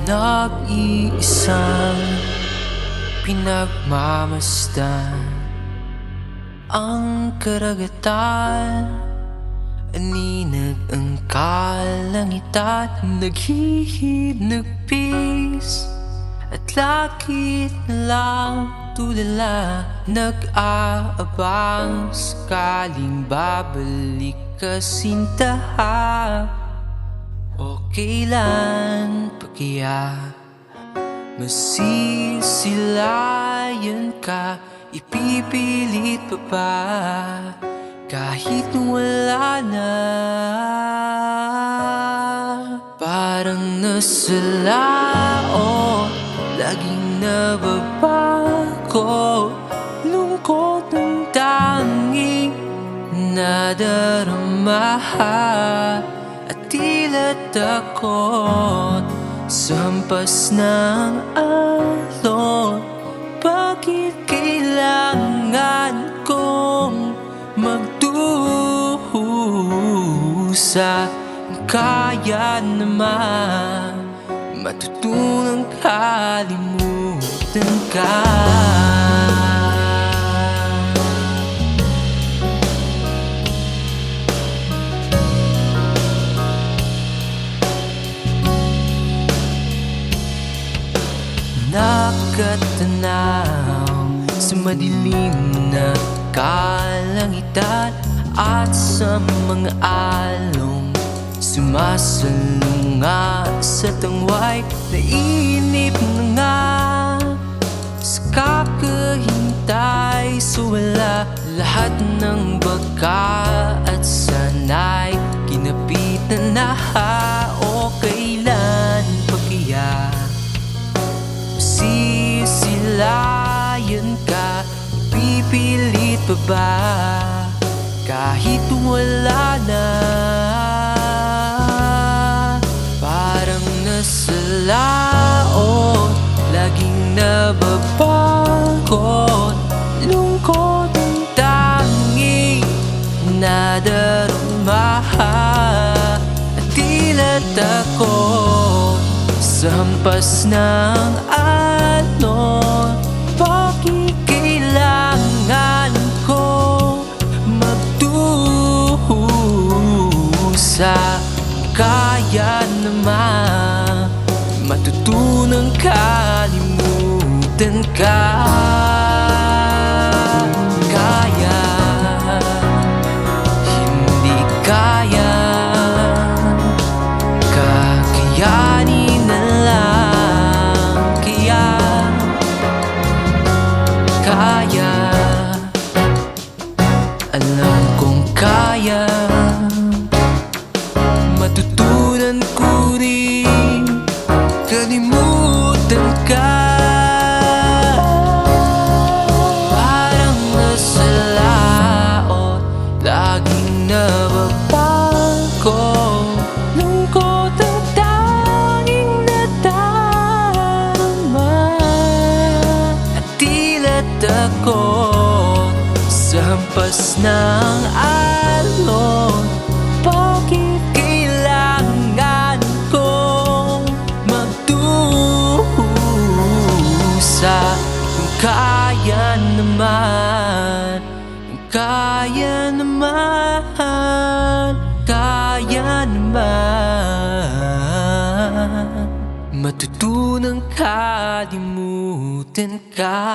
Nag-iisang pinagmamasdan ang karagatan, aninag ang kalangitan, naghihip-nagpis at lakit na lang tulala, nag-aabang sakaling babalik ka sinta. O kailan pa kaya masisilayan ka, ipipilit pa ba kahit wala na? Parang nasalao, laging nababago, lungkot ng tanging nadarama at tila takot sa hampas ng alon. Bakit kailangan kong magdusa? Kaya naman matutunang kalimutan ka. Nakatanaw sa madilim na kalangitan at sa mga along sumasalunga sa tangway. Nainip na nga sa kakahintay, sa wala lahat ng baka at sanay kinapitan na. O kailan pa kaya sisilayan ka, pipilit pa ba kahit wala na? Parang nasalaot, laging nababangkot, lungkot ang tanging nadarama at tila takot sa hampas ng alon. Bakit kailangan ko magdusa? Kaya naman matutunang kalimutan ka. Kaya, hindi kaya, kakayanin na lang. Kaya, alam kong kaya, matutunan ko rin kalimutan ka. Parang nasalaot, laging nababago, lungkot ang tanging nadarama at tila takot sa hampas ng alon. Bakit kailangan kong magdusa? Kung kaya naman, kaya naman, kaya naman matutunang kalimutan ka.